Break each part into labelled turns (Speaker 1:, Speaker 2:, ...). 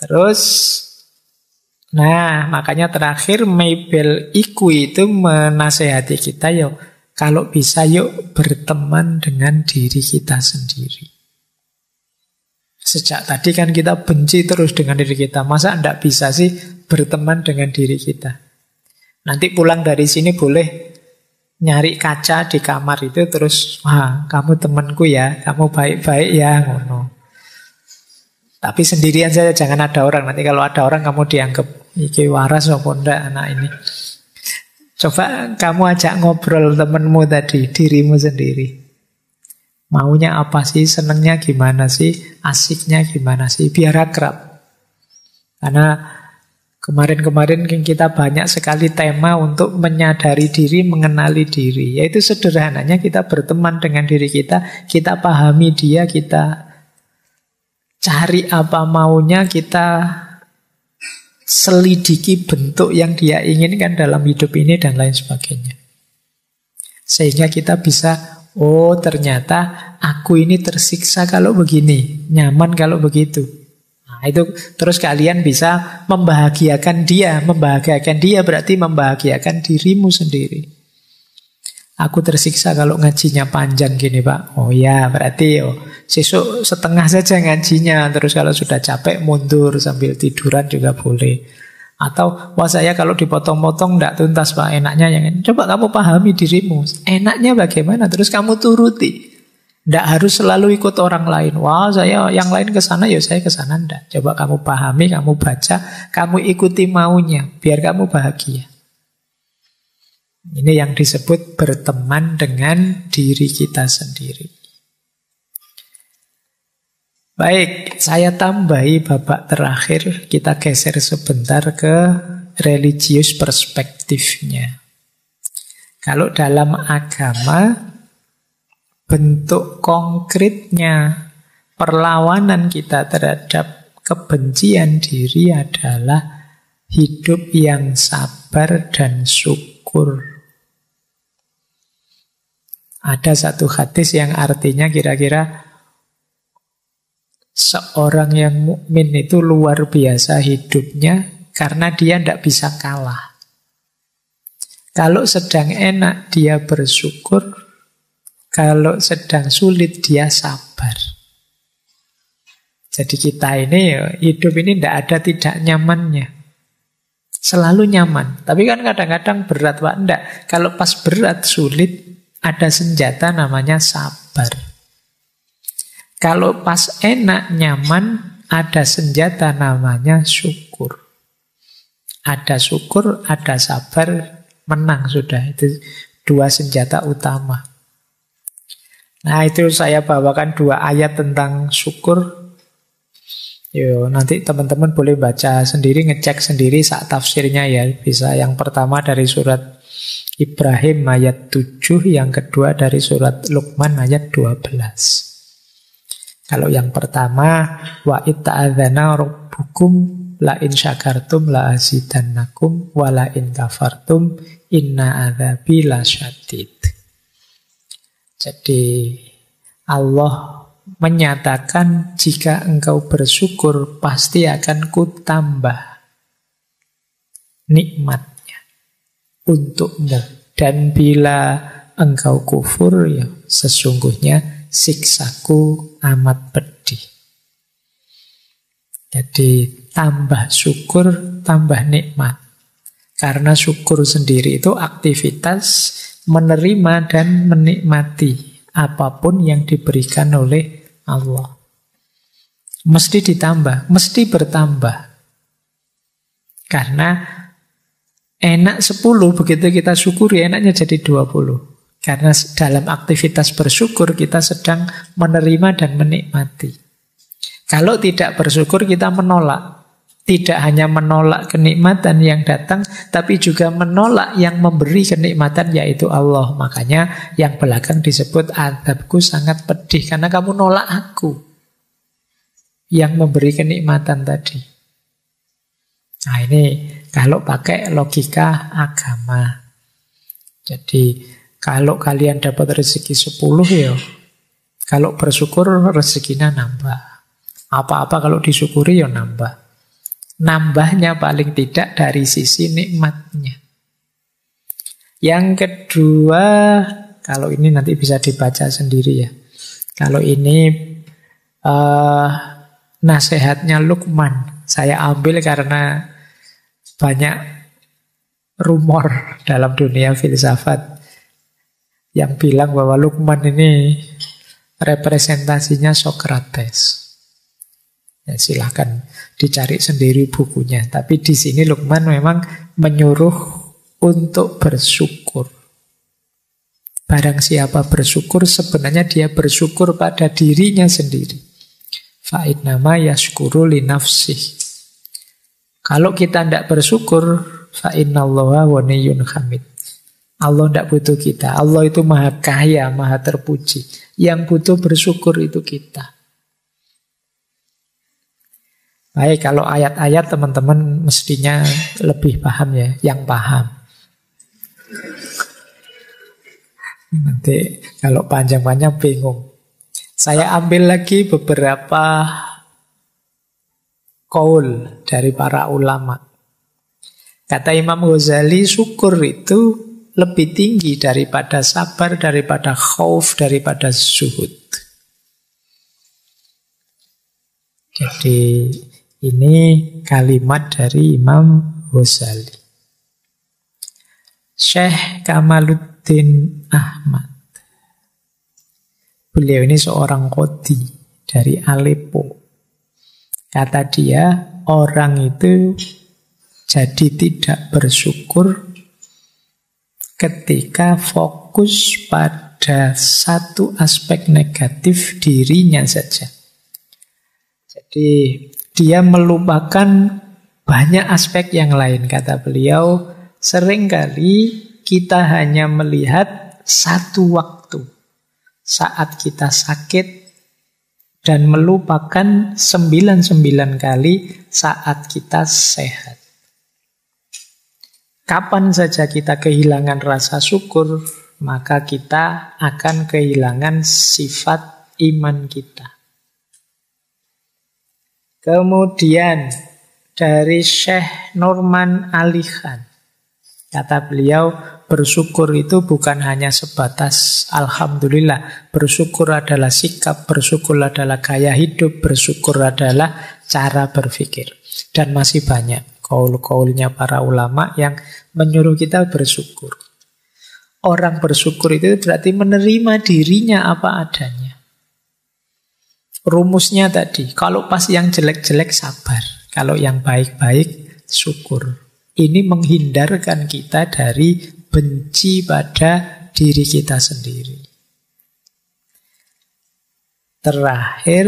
Speaker 1: Terus, nah makanya terakhir Mabel Iku itu menasehati kita, yuk kalau bisa yuk berteman dengan diri kita sendiri. Sejak tadi kan kita benci terus dengan diri kita. Masa enggak bisa sih berteman dengan diri kita? Nanti pulang dari sini boleh nyari kaca di kamar itu terus, wah kamu temanku ya, kamu baik-baik ya, ngono. Tapi sendirian saja, jangan ada orang. Nanti kalau ada orang kamu dianggap iki waras apa ndak anak ini. Coba kamu ajak ngobrol temanmu tadi, dirimu sendiri. Maunya apa sih, senengnya gimana sih, asiknya gimana sih, biar akrab. Karena kemarin-kemarin kita banyak sekali tema untuk menyadari diri, mengenali diri. Yaitu sederhananya kita berteman dengan diri kita pahami dia, kita cari apa maunya, kita selidiki bentuk yang dia inginkan dalam hidup ini dan lain sebagainya. Sehingga kita bisa, oh ternyata aku ini tersiksa kalau begini, nyaman kalau begitu. Nah itu terus kalian bisa membahagiakan dia. Membahagiakan dia berarti membahagiakan dirimu sendiri. Aku tersiksa kalau ngajinya panjang gini Pak. Oh ya berarti sesuk setengah saja ngajinya. Terus kalau sudah capek mundur sambil tiduran juga boleh. Atau, wah saya kalau dipotong-potong tidak tuntas Pak, enaknya yang ini. Coba kamu pahami dirimu, enaknya bagaimana, terus kamu turuti. Tidak harus selalu ikut orang lain. Wah saya yang lain ke sana, ya saya ke sana. Tidak. Coba kamu pahami, kamu baca, kamu ikuti maunya, biar kamu bahagia. Ini yang disebut berteman dengan diri kita sendiri. Baik, saya tambahi babak terakhir. Kita geser sebentar ke religius perspektifnya. Kalau dalam agama, bentuk konkretnya perlawanan kita terhadap kebencian diri adalah hidup yang sabar dan syukur. Ada satu hadis yang artinya kira-kira seorang yang mukmin itu luar biasa hidupnya karena dia tidak bisa kalah. Kalau sedang enak dia bersyukur, kalau sedang sulit dia sabar. Jadi kita ini hidup ini tidak ada tidak nyamannya. Selalu nyaman. Tapi kan kadang-kadang berat Pak. Tidak. Kalau pas berat sulit ada senjata namanya sabar. Kalau pas enak, nyaman, ada senjata namanya syukur. Ada syukur, ada sabar, menang sudah. Itu dua senjata utama. Nah itu saya bawakan dua ayat tentang syukur. Yo, nanti teman-teman boleh baca sendiri, ngecek sendiri saat tafsirnya ya. Bisa yang pertama dari surat Ibrahim ayat 7, yang kedua dari surat Luqman ayat 12. Kalau yang pertama, wa itta'adzana rabbukum la in syakartum la azidannakum wa la in kafartum inna adzabi lasyadid. Jadi Allah menyatakan jika engkau bersyukur pasti akan kutambah nikmatnya untukmu, dan bila engkau kufur ya sesungguhnya siksaku amat pedih. Jadi tambah syukur, tambah nikmat. Karena syukur sendiri itu aktivitas menerima dan menikmati apapun yang diberikan oleh Allah. Mesti ditambah, mesti bertambah. Karena enak 10, begitu kita syukuri enaknya jadi 20. Karena dalam aktivitas bersyukur kita sedang menerima dan menikmati. Kalau tidak bersyukur kita menolak. Tidak hanya menolak kenikmatan yang datang, tapi juga menolak yang memberi kenikmatan yaitu Allah. Makanya yang belakang disebut azabku sangat pedih. Karena kamu nolak aku yang memberi kenikmatan tadi. Nah ini kalau pakai logika agama. Jadi kalau kalian dapat rezeki 10 ya, kalau bersyukur rezekinya nambah. Apa-apa kalau disyukuri ya nambah. Nambahnya paling tidak dari sisi nikmatnya. Yang kedua, kalau ini nanti bisa dibaca sendiri ya. Kalau ini nasihatnya Luqman. Saya ambil karena banyak rumor dalam dunia filsafat yang bilang bahwa Luqman ini representasinya Sokrates. Ya, silahkan dicari sendiri bukunya. Tapi di sini Luqman memang menyuruh untuk bersyukur. Barang siapa bersyukur, sebenarnya dia bersyukur pada dirinya sendiri. Fa'innama yashkuru li nafsih. Kalau kita tidak bersyukur, fa'innallaha waniyyun hamid. Allah tidak butuh kita. Allah itu maha kaya, maha terpuji. Yang butuh bersyukur itu kita. Baik, kalau ayat-ayat teman-teman mestinya lebih paham ya, yang paham. Nanti kalau panjang-panjang bingung. Saya ambil lagi beberapa qaul dari para ulama. Kata Imam Ghazali, syukur itu lebih tinggi daripada sabar, daripada khauf, daripada zuhud. Jadi ini kalimat dari Imam Ghazali. Syekh Kamaluddin Ahmad. Beliau ini seorang qadhi dari Aleppo. Kata dia, orang itu jadi tidak bersyukur ketika fokus pada satu aspek negatif dirinya saja. Jadi dia melupakan banyak aspek yang lain. Kata beliau, seringkali kita hanya melihat satu waktu saat kita sakit dan melupakan 99 kali saat kita sehat. Kapan saja kita kehilangan rasa syukur, maka kita akan kehilangan sifat iman kita. Kemudian dari Syekh Norman Ali Khan, kata beliau, bersyukur itu bukan hanya sebatas alhamdulillah. Bersyukur adalah sikap, bersyukur adalah gaya hidup, bersyukur adalah cara berpikir. Dan masih banyak qaul-qaulnya para ulama yang menyuruh kita bersyukur. Orang bersyukur itu berarti menerima dirinya apa adanya. Rumusnya tadi, kalau pas yang jelek-jelek sabar, kalau yang baik-baik syukur. Ini menghindarkan kita dari benci pada diri kita sendiri. Terakhir,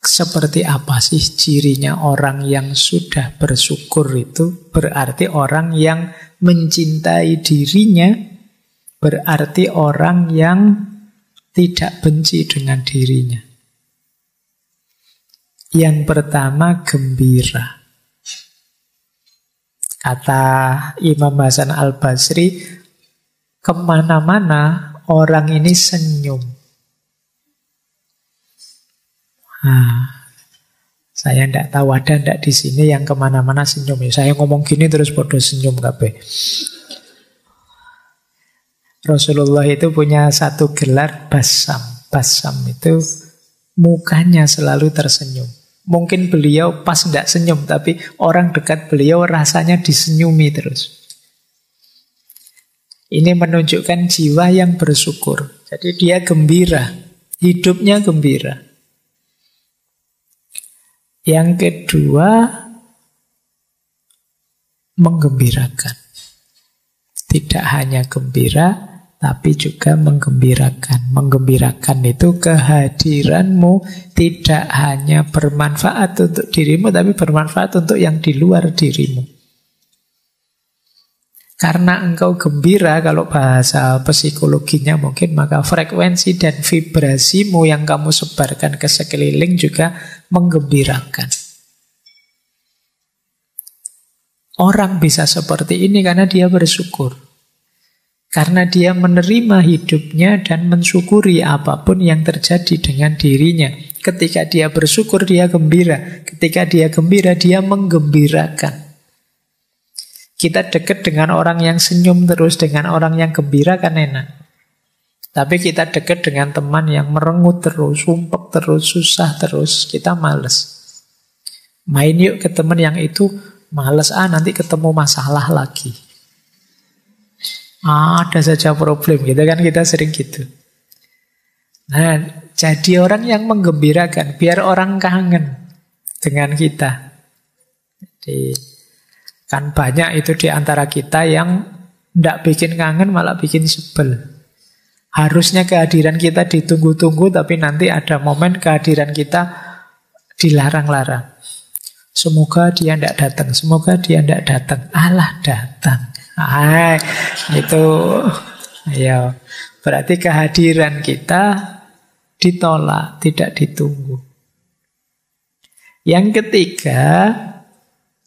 Speaker 1: seperti apa sih cirinya orang yang sudah bersyukur itu? Berarti orang yang mencintai dirinya, berarti orang yang tidak benci dengan dirinya. Yang pertama, gembira. Kata Imam Hasan Al-Basri, kemana-mana orang ini senyum. Saya tidak tahu ada tidak di sini yang kemana-mana senyum. Saya ngomong gini terus bodoh senyum kabeh. Rasulullah itu punya satu gelar basam. Basam itu mukanya selalu tersenyum. Mungkin beliau pas tidak senyum, tapi orang dekat beliau rasanya disenyumi terus. Ini menunjukkan jiwa yang bersyukur. Jadi dia gembira, hidupnya gembira. Yang kedua, menggembirakan. Tidak hanya gembira, tapi juga menggembirakan. Menggembirakan itu kehadiranmu tidak hanya bermanfaat untuk dirimu, tapi bermanfaat untuk yang di luar dirimu. Karena engkau gembira, kalau bahasa psikologinya mungkin, maka frekuensi dan vibrasimu yang kamu sebarkan ke sekeliling juga menggembirakan. Orang bisa seperti ini karena dia bersyukur. Karena dia menerima hidupnya dan mensyukuri apapun yang terjadi dengan dirinya. Ketika dia bersyukur, dia gembira. Ketika dia gembira, dia menggembirakan. Kita dekat dengan orang yang senyum terus, dengan orang yang gembira kan enak. Tapi kita dekat dengan teman yang merengut terus, sumpek terus, susah terus, kita males. Main yuk ke teman yang itu, males nanti ketemu masalah lagi. Ada saja problem gitu kan, kita sering gitu. Nah, jadi orang yang menggembirakan, biar orang kangen dengan kita. Jadi kan banyak itu di antara kita yang tidak bikin kangen, malah bikin sebel. Harusnya kehadiran kita ditunggu-tunggu, tapi nanti ada momen kehadiran kita dilarang-larang. Semoga dia tidak datang, semoga dia tidak datang. Alah, datang. Itu ya, berarti kehadiran kita ditolak, tidak ditunggu. Yang ketiga,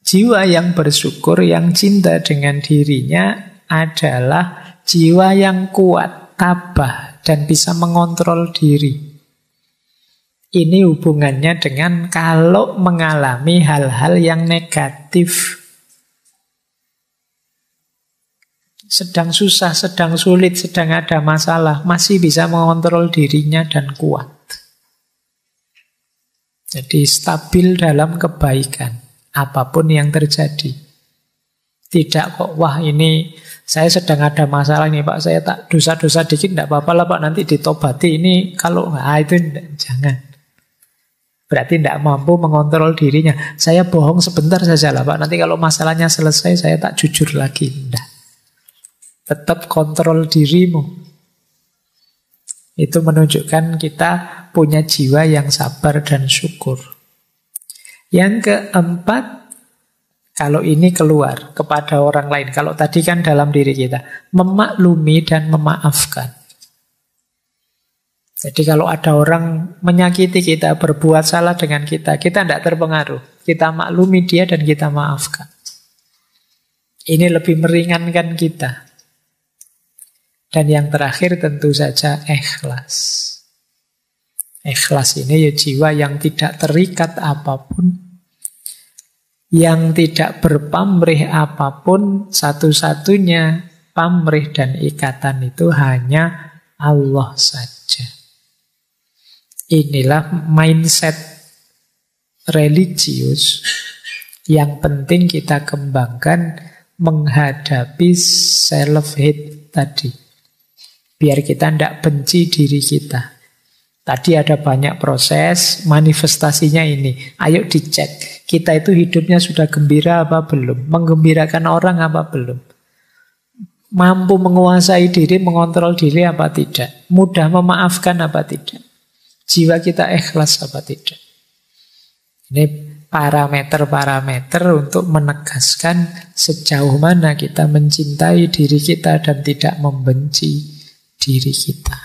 Speaker 1: jiwa yang bersyukur, yang cinta dengan dirinya adalah jiwa yang kuat, tabah, dan bisa mengontrol diri. Ini hubungannya dengan kalau mengalami hal-hal yang negatif. Sedang susah, sedang sulit, sedang ada masalah, masih bisa mengontrol dirinya dan kuat. Jadi stabil dalam kebaikan. Apapun yang terjadi. Tidak kok, wah ini saya sedang ada masalah ini Pak, saya tak dosa-dosa dikit, tidak apa-apa lah Pak, nanti ditobati. Ini kalau itu jangan. Berarti tidak mampu mengontrol dirinya. Saya bohong sebentar saja lah Pak, nanti kalau masalahnya selesai saya tak jujur lagi. Tidak. Tetap kontrol dirimu. Itu menunjukkan kita punya jiwa yang sabar dan syukur. Yang keempat, kalau ini keluar kepada orang lain. Kalau tadi kan dalam diri kita, memaklumi dan memaafkan. Jadi kalau ada orang menyakiti kita, berbuat salah dengan kita tidak terpengaruh. Kita maklumi dia dan kita maafkan. Ini lebih meringankan kita. Dan yang terakhir tentu saja ikhlas. Ikhlas ini ya jiwa yang tidak terikat apapun, yang tidak berpamrih apapun. Satu-satunya pamrih dan ikatan itu hanya Allah saja. Inilah mindset religius yang penting kita kembangkan menghadapi self-hate tadi. Biar kita tidak benci diri kita. Tadi ada banyak proses, manifestasinya ini. Ayo dicek, kita itu hidupnya sudah gembira apa belum? Menggembirakan orang apa belum? Mampu menguasai diri, mengontrol diri apa tidak? Mudah memaafkan apa tidak? Jiwa kita ikhlas apa tidak? Ini parameter-parameter untuk menegaskan sejauh mana kita mencintai diri kita dan tidak membenci diri kita.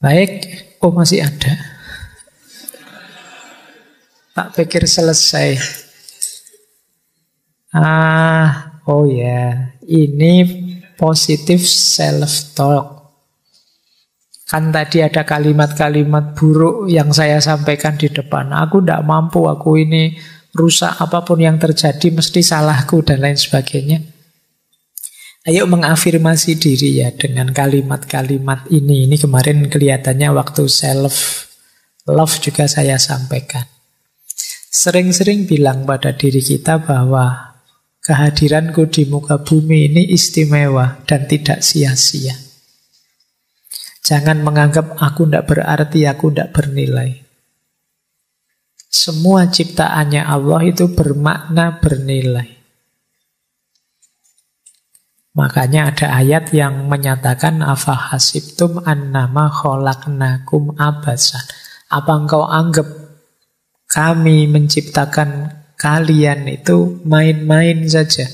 Speaker 1: Baik, masih ada. Tak pikir selesai. Oh ya, ini positive self-talk. Kan tadi ada kalimat-kalimat buruk yang saya sampaikan di depan. Aku tidak mampu, aku ini rusak, apapun yang terjadi mesti salahku dan lain sebagainya. Ayo mengafirmasi diri ya dengan kalimat-kalimat ini. Ini kemarin kelihatannya waktu self-love juga saya sampaikan. Sering-sering bilang pada diri kita bahwa kehadiranku di muka bumi ini istimewa dan tidak sia-sia. Jangan menganggap aku tidak berarti, aku tidak bernilai. Semua ciptaannya Allah itu bermakna, bernilai. Makanya ada ayat yang menyatakan afa hasibtum annama khalaqnakum abasan. Apa engkau anggap kami menciptakan kalian itu main-main saja?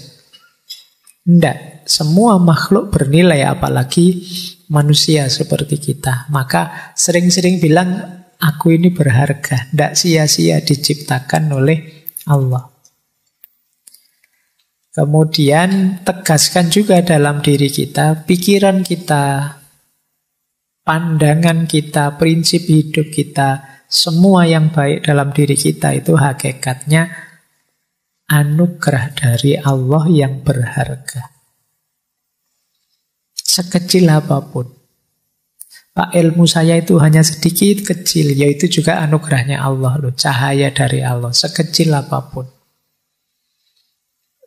Speaker 1: Tidak, semua makhluk bernilai, apalagi manusia seperti kita. Maka sering-sering bilang aku ini berharga, tidak sia-sia diciptakan oleh Allah. Kemudian tegaskan juga dalam diri kita, pikiran kita, pandangan kita, prinsip hidup kita, semua yang baik dalam diri kita itu hakikatnya anugerah dari Allah yang berharga. Sekecil apapun. Pak, ilmu saya itu hanya sedikit kecil, yaitu juga anugerahnya Allah loh, cahaya dari Allah, sekecil apapun.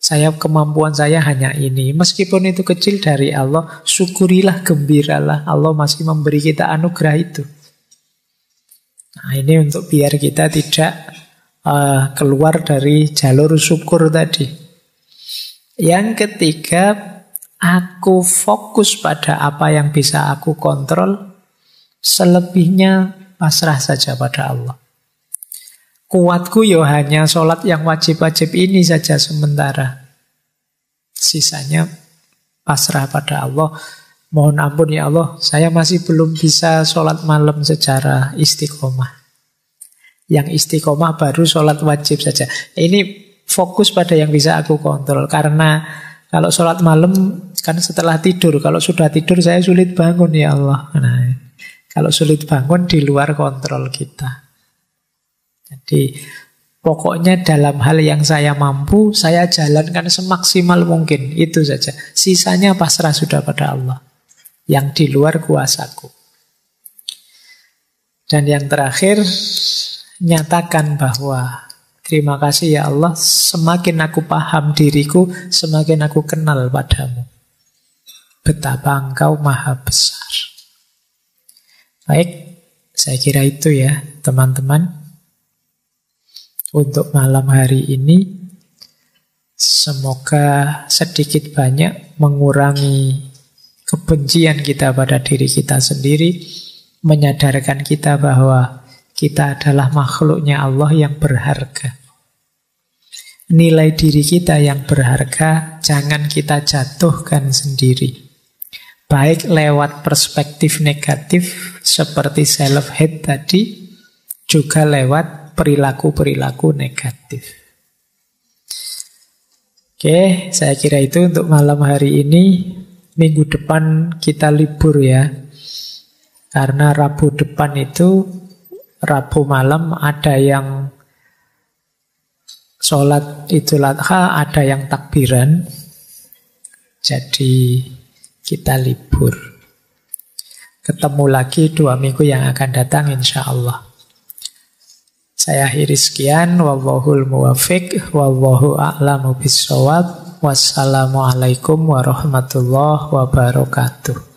Speaker 1: Kemampuan saya hanya ini. Meskipun itu kecil dari Allah, syukurilah, gembiralah. Allah masih memberi kita anugerah itu. Nah, ini untuk biar kita tidak keluar dari jalur syukur tadi. Yang ketiga, aku fokus pada apa yang bisa aku kontrol. Selebihnya pasrah saja pada Allah. Kuatku ya hanya sholat yang wajib-wajib ini saja sementara. Sisanya pasrah pada Allah. Mohon ampun ya Allah, saya masih belum bisa sholat malam secara istiqomah. Yang istiqomah baru sholat wajib saja. Ini fokus pada yang bisa aku kontrol. Karena kalau sholat malam kan setelah tidur. Kalau sudah tidur saya sulit bangun ya Allah. Nah, kalau sulit bangun di luar kontrol kita. Jadi pokoknya dalam hal yang saya mampu, saya jalankan semaksimal mungkin. Itu saja. Sisanya pasrah sudah pada Allah. Yang di luar kuasaku. Dan yang terakhir, nyatakan bahwa terima kasih ya Allah, semakin aku paham diriku, semakin aku kenal padamu. Betapa Engkau maha besar. Baik, saya kira itu ya teman-teman. Untuk malam hari ini, semoga sedikit banyak mengurangi kebencian kita pada diri kita sendiri, menyadarkan kita bahwa kita adalah makhluknya Allah yang berharga. Nilai diri kita yang berharga jangan kita jatuhkan sendiri. Baik lewat perspektif negatif seperti self-hate tadi, juga lewat perilaku-perilaku negatif. Oke, saya kira itu untuk malam hari ini. Minggu depan kita libur ya. Karena Rabu depan itu, Rabu malam ada yang sholat Idul Adha, ada yang takbiran. Jadi kita libur. Ketemu lagi 2 minggu yang akan datang insya Allah. Saya akhiri sekian. Wallahul muwafiq. Wallahu a'lamu bissawab. Wassalamualaikum warahmatullahi wabarakatuh.